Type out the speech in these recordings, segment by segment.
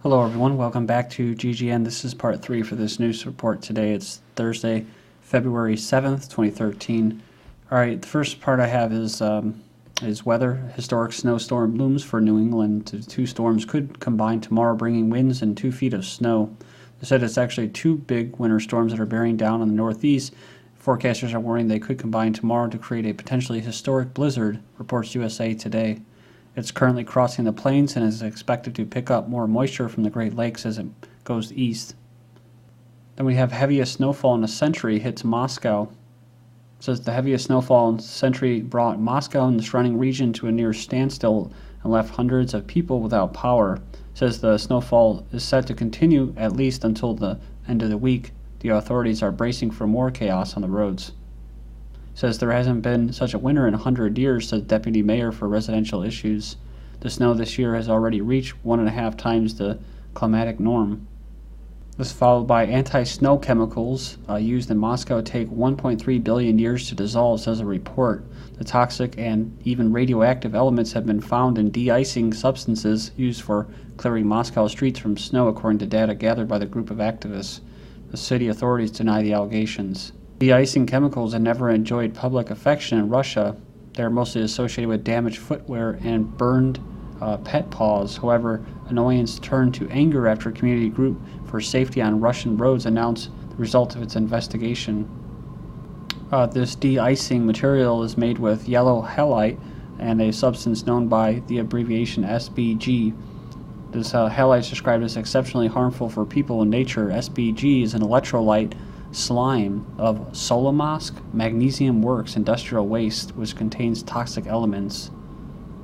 Hello everyone, welcome back to GGN. This is part 3 for this news report today. It's Thursday, February 7th, 2013. Alright, the first part I have is weather. Historic snowstorm looms for New England. The two storms could combine tomorrow, bringing winds and 2 feet of snow. They said it's actually 2 big winter storms that are bearing down on the Northeast. Forecasters are warning they could combine tomorrow to create a potentially historic blizzard, reports USA Today. It's currently crossing the plains and is expected to pick up more moisture from the Great Lakes as it goes east. Then we have heaviest snowfall in a century hits Moscow. It says the heaviest snowfall in a century brought Moscow and the surrounding region to a near standstill and left hundreds of people without power. It says the snowfall is set to continue at least until the end of the week. The authorities are bracing for more chaos on the roads. Says there hasn't been such a winter in 100 years, says Deputy Mayor for Residential Issues. The snow this year has already reached 1.5 times the climatic norm. This is followed by anti-snow chemicals used in Moscow take 1.3 billion years to dissolve, says a report. The toxic and even radioactive elements have been found in de-icing substances used for clearing Moscow streets from snow, according to data gathered by the group of activists. The city authorities deny the allegations. De-icing chemicals have never enjoyed public affection in Russia. They are mostly associated with damaged footwear and burned pet paws. However, annoyance turned to anger after a community group for safety on Russian roads announced the result of its investigation. This de-icing material is made with yellow halite and a substance known by the abbreviation SBG. This halite is described as exceptionally harmful for people and nature. SBG is an electrolyte slime of Solomosk Magnesium Works industrial waste, which contains toxic elements.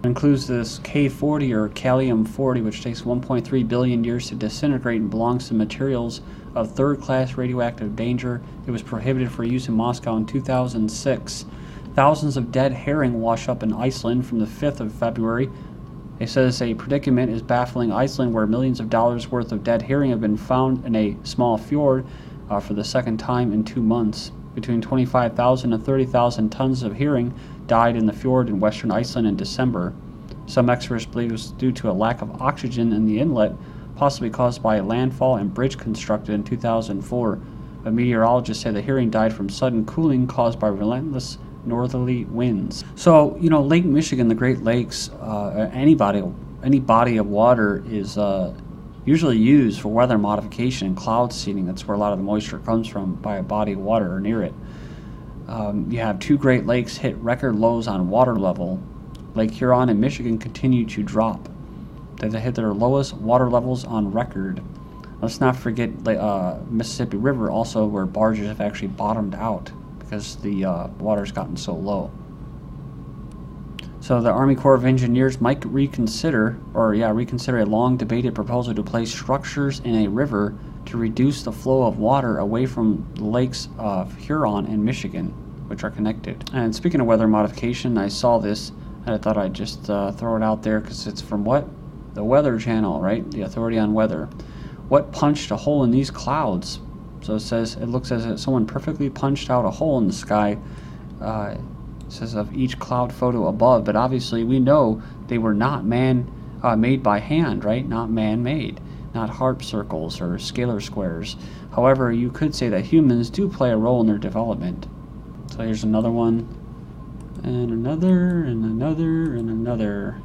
It includes this K40 or Kalium-40, which takes 1.3 billion years to disintegrate and belongs to materials of third-class radioactive danger. It was prohibited for use in Moscow in 2006. Thousands of dead herring wash up in Iceland from the 5th of February. It says a predicament is baffling Iceland, where millions of dollars worth of dead herring have been found in a small fjord for the second time in 2 months. Between 25,000 and 30,000 tons of herring died in the fjord in western Iceland in December. Some experts believe it was due to a lack of oxygen in the inlet, possibly caused by a landfall and bridge constructed in 2004. But meteorologists say the herring died from sudden cooling caused by relentless northerly winds. So, you know, Lake Michigan, the Great Lakes, any body of water is usually used for weather modification and cloud seeding. That's where a lot of the moisture comes from, by a body of water or near it. You have 2 Great Lakes hit record lows on water level. Lake Huron and Michigan continue to drop. They hit their lowest water levels on record. Let's not forget Mississippi River also, where barges have actually bottomed out because the water's gotten so low. So the Army Corps of Engineers might reconsider a long-debated proposal to place structures in a river to reduce the flow of water away from the lakes of Huron and Michigan, which are connected. And speaking of weather modification, I saw this, and I thought I'd just throw it out there because it's from what? The Weather Channel, right? The Authority on Weather. What punched a hole in these clouds? So it says, it looks as if someone perfectly punched out a hole in the sky. Says of each cloud photo above, but obviously we know they were not made by hand, right? Not man-made, not Haarp circles or scalar squares. However, you could say that humans do play a role in their development. So here's another one, and another, and another, and another.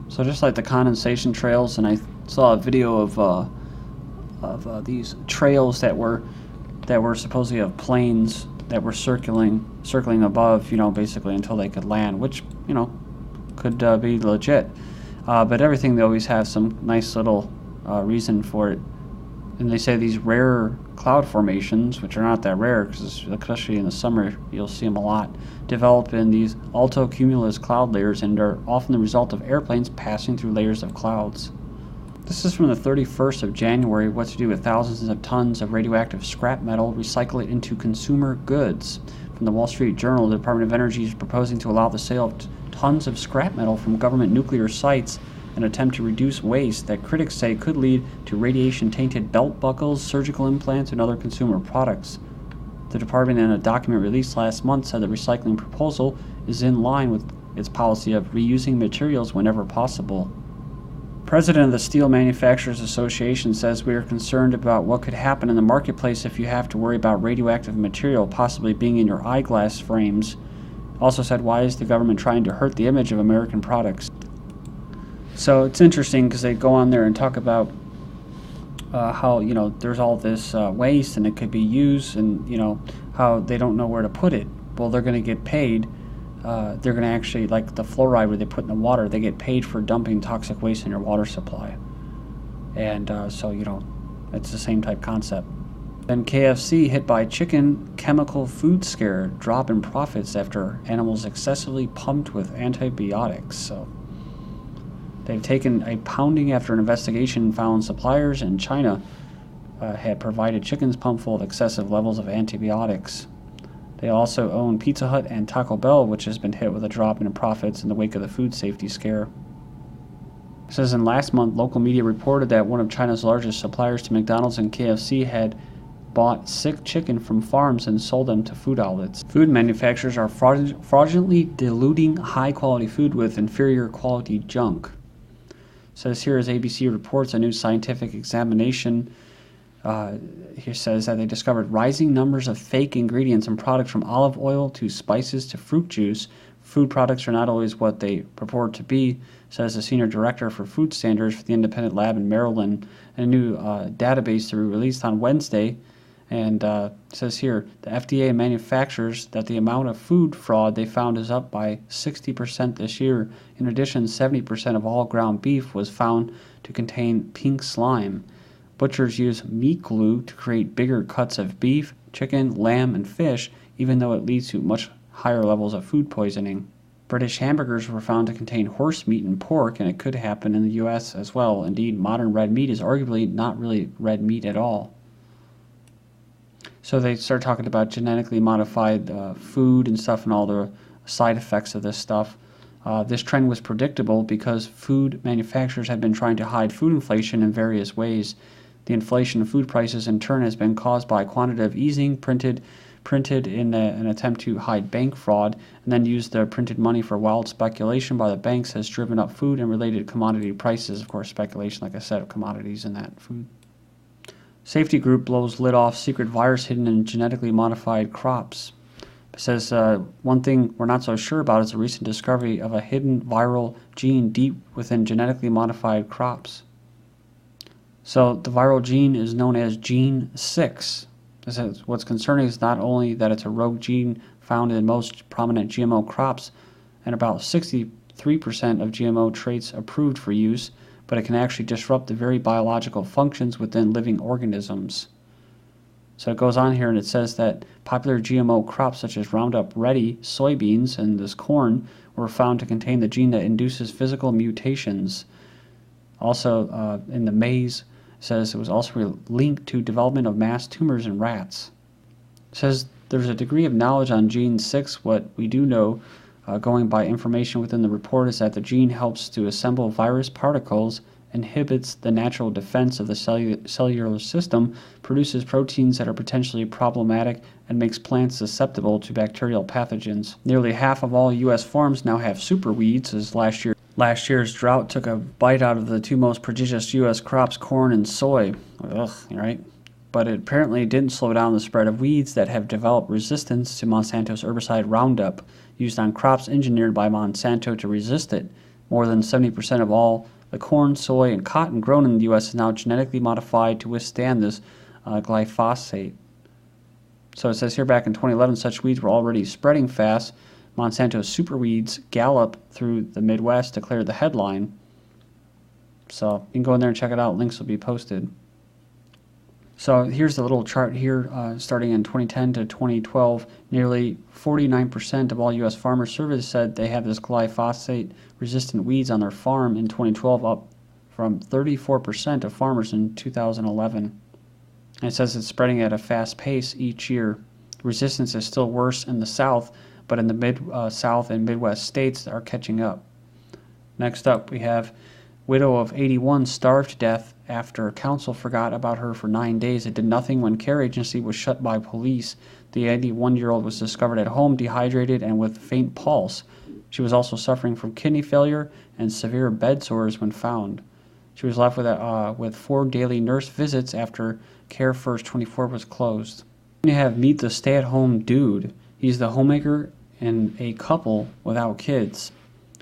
So just like the condensation trails, and I saw a video of these trails that were supposedly of planes that were circling above, you know, basically until they could land, which, you know, could be legit. But everything, they always have some nice little reason for it. And they say these rare cloud formations, which are not that rare, because especially in the summer you'll see them a lot, develop in these altocumulus cloud layers and are often the result of airplanes passing through layers of clouds. This is from the 31st of January. What to do with thousands of tons of radioactive scrap metal, recycle it into consumer goods. From the Wall Street Journal, the Department of Energy is proposing to allow the sale of tons of scrap metal from government nuclear sites, an attempt to reduce waste that critics say could lead to radiation-tainted belt buckles, surgical implants, and other consumer products. The department, in a document released last month, said the recycling proposal is in line with its policy of reusing materials whenever possible. President of the Steel Manufacturers Association says we are concerned about what could happen in the marketplace if you have to worry about radioactive material possibly being in your eyeglass frames. Also said, why is the government trying to hurt the image of American products? So it's interesting because they go on there and talk about how, you know, there's all this waste and it could be used, and, you know, how they don't know where to put it. Well, they're going to get paid. They're going to actually, like the fluoride where they put in the water, they get paid for dumping toxic waste in your water supply. And so, you know, it's the same type concept. Then KFC hit by chicken chemical food scare, drop in profits after animals excessively pumped with antibiotics. So they've taken a pounding after an investigation found suppliers in China had provided chickens pumped full of excessive levels of antibiotics. They also own Pizza Hut and Taco Bell, which has been hit with a drop in profits in the wake of the food safety scare. It says in last month, local media reported that one of China's largest suppliers to McDonald's and KFC had bought sick chicken from farms and sold them to food outlets. Food manufacturers are fraudulently diluting high-quality food with inferior quality junk. It says here as ABC reports a new scientific examination. Here says that they discovered rising numbers of fake ingredients in products from olive oil to spices to fruit juice. Food products are not always what they purport to be, says the senior director for food standards for the independent lab in Maryland. And a new database to be released on Wednesday. And says here, the FDA manufactures that the amount of food fraud they found is up by 60% this year. In addition, 70% of all ground beef was found to contain pink slime. Butchers use meat glue to create bigger cuts of beef, chicken, lamb, and fish, even though it leads to much higher levels of food poisoning. British hamburgers were found to contain horse meat and pork, and it could happen in the U.S. as well. Indeed, modern red meat is arguably not really red meat at all. So they start talking about genetically modified food and stuff and all the side effects of this stuff. This trend was predictable because food manufacturers have been trying to hide food inflation in various ways. The inflation of food prices in turn has been caused by quantitative easing printed in an attempt to hide bank fraud, and then use the printed money for wild speculation by the banks has driven up food and related commodity prices. Of course, speculation, like I said, of commodities in that food. Safety group blows lid off secret virus hidden in genetically modified crops. It says one thing we're not so sure about is the recent discovery of a hidden viral gene deep within genetically modified crops. So the viral gene is known as gene 6. It says what's concerning is not only that it's a rogue gene found in most prominent GMO crops and about 63% of GMO traits approved for use, but it can actually disrupt the very biological functions within living organisms. So it goes on here and it says that popular GMO crops such as Roundup Ready soybeans and this corn were found to contain the gene that induces physical mutations. Also in the maize, it says it was also linked to development of mass tumors in rats. It says there's a degree of knowledge on gene 6. What we do know, going by information within the report, is that the gene helps to assemble virus particles, inhibits the natural defense of the cellular system, produces proteins that are potentially problematic, and makes plants susceptible to bacterial pathogens. Nearly half of all U.S. farms now have superweeds, as last year's drought took a bite out of the two most prodigious U.S. crops, corn and soy. Ugh, right? But it apparently didn't slow down the spread of weeds that have developed resistance to Monsanto's herbicide Roundup, used on crops engineered by Monsanto to resist it. More than 70% of all the corn, soy, and cotton grown in the U.S. is now genetically modified to withstand this glyphosate. So it says here back in 2011, such weeds were already spreading fast. Monsanto's superweeds gallop through the Midwest, declared the headline. So you can go in there and check it out. Links will be posted. So here's the little chart here, starting in 2010 to 2012. Nearly 49% of all U.S. farmers surveyed said they have this glyphosate-resistant weeds on their farm in 2012, up from 34% of farmers in 2011. And it says it's spreading at a fast pace each year. Resistance is still worse in the South, but in the Mid-South and Midwest states are catching up. Next up, we have widow of 81 starved to death after council forgot about her for 9 days. It did nothing when care agency was shut by police. The 81-year-old was discovered at home, dehydrated and with faint pulse. She was also suffering from kidney failure and severe bed sores when found. She was left with 4 daily nurse visits after Care First 24 was closed. You have Meet the Stay-at-Home Dude. He's the homemaker in a couple without kids.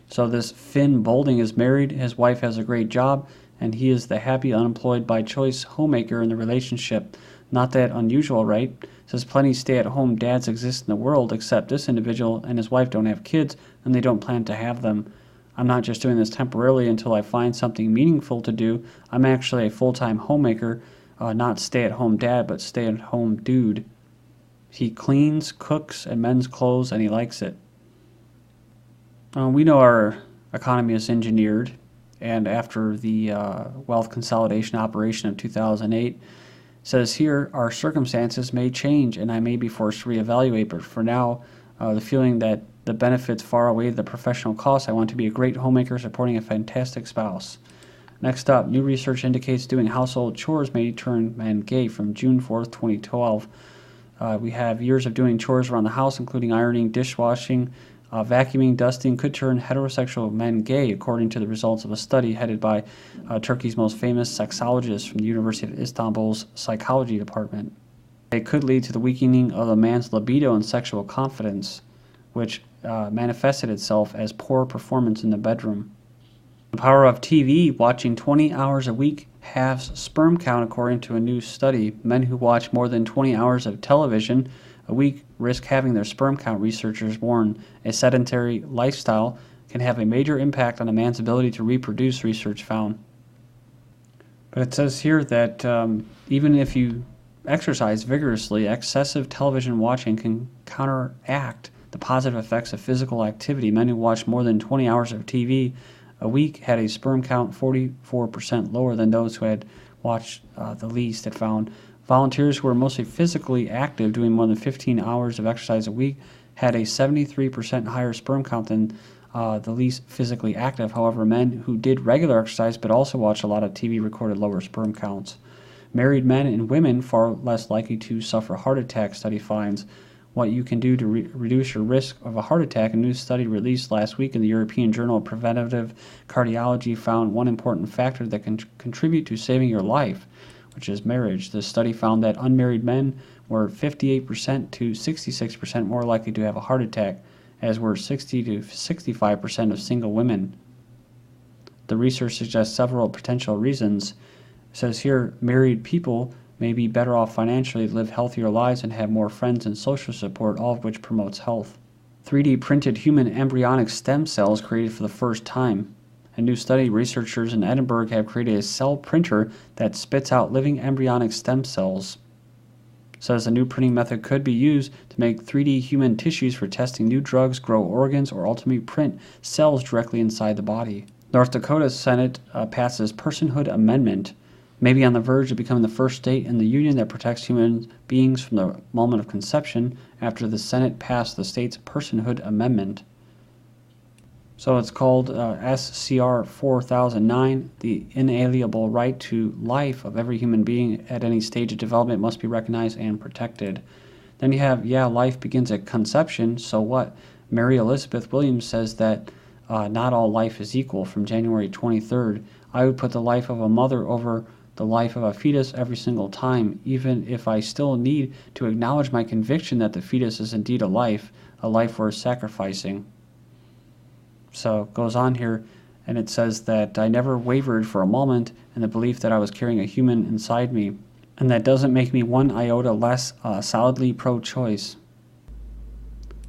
So this Finn Bolding is married, his wife has a great job, and he is the happy, unemployed by choice homemaker in the relationship. Not that unusual, right? Says plenty stay-at-home dads exist in the world, except this individual and his wife don't have kids, and they don't plan to have them. I'm not just doing this temporarily until I find something meaningful to do. I'm actually a full-time homemaker, not stay-at-home dad, but stay-at-home dude. He cleans, cooks, and mends clothes, and he likes it. We know our economy is engineered, and after the wealth consolidation operation of 2008, says here, our circumstances may change and I may be forced to reevaluate, but for now, the feeling that the benefits far outweigh the professional costs, I want to be a great homemaker supporting a fantastic spouse. Next up, new research indicates doing household chores may turn men gay from June 4th, 2012. We have years of doing chores around the house, including ironing, dishwashing, vacuuming, dusting, could turn heterosexual men gay, according to the results of a study headed by Turkey's most famous sexologist from the University of Istanbul's psychology department. It could lead to the weakening of a man's libido and sexual confidence, which manifested itself as poor performance in the bedroom. The power of TV, watching 20 hours a week halves sperm count, according to a new study. Men who watch more than 20 hours of television a week risk having their sperm count, researchers warn. A sedentary lifestyle can have a major impact on a man's ability to reproduce, research found. But it says here that even if you exercise vigorously, excessive television watching can counteract the positive effects of physical activity. Men who watch more than 20 hours of TV a week had a sperm count 44% lower than those who had watched the least. It found volunteers who were mostly physically active, doing more than 15 hours of exercise a week, had a 73% higher sperm count than the least physically active. However, men who did regular exercise but also watched a lot of TV recorded lower sperm counts. Married men and women far less likely to suffer heart attack, study finds. What you can do to reduce your risk of a heart attack. A new study released last week in the European Journal of Preventive Cardiology found one important factor that can contribute to saving your life, which is marriage. The study found that unmarried men were 58% to 66% more likely to have a heart attack, as were 60 to 65% of single women. The research suggests several potential reasons. It says here, married people may be better off financially, live healthier lives, and have more friends and social support, all of which promotes health. 3D printed human embryonic stem cells created for the first time. A new study, researchers in Edinburgh have created a cell printer that spits out living embryonic stem cells. It says a new printing method could be used to make 3D human tissues for testing new drugs, grow organs, or ultimately print cells directly inside the body. North Dakota's Senate passes Personhood Amendment, maybe on the verge of becoming the first state in the union that protects human beings from the moment of conception after the Senate passed the state's Personhood Amendment. So it's called SCR 4009. The inalienable right to life of every human being at any stage of development must be recognized and protected. Then you have, life begins at conception, so what? Mary Elizabeth Williams says that not all life is equal. From January 23rd, I would put the life of a mother over the life of a fetus every single time, even if I still need to acknowledge my conviction that the fetus is indeed a life worth sacrificing. So it goes on here, and it says that I never wavered for a moment in the belief that I was carrying a human inside me, and that doesn't make me one iota less solidly pro-choice.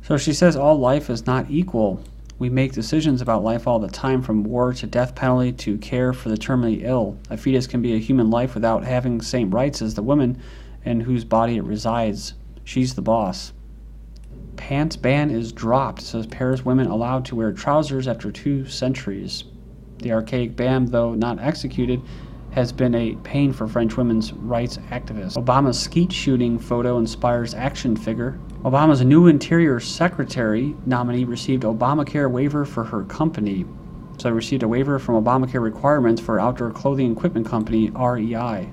So she says all life is not equal. We make decisions about life all the time, from war to death penalty to care for the terminally ill. A fetus can be a human life without having the same rights as the woman in whose body it resides. She's the boss. Pants ban is dropped, says pairs women allowed to wear trousers after 2 centuries. The archaic ban, though not executed, has been a pain for French women's rights activists. Obama's skeet shooting photo inspires action figure. Obama's new Interior Secretary nominee received Obamacare waiver for her company. So received a waiver from Obamacare requirements for outdoor clothing equipment company REI.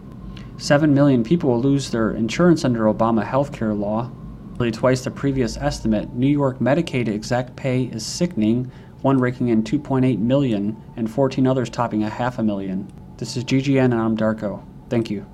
7 million people will lose their insurance under Obama healthcare law, nearly twice the previous estimate. New York Medicaid exec pay is sickening, one raking in $2.8 million and 14 others topping $500,000. This is GGN, and I'm Darko. Thank you.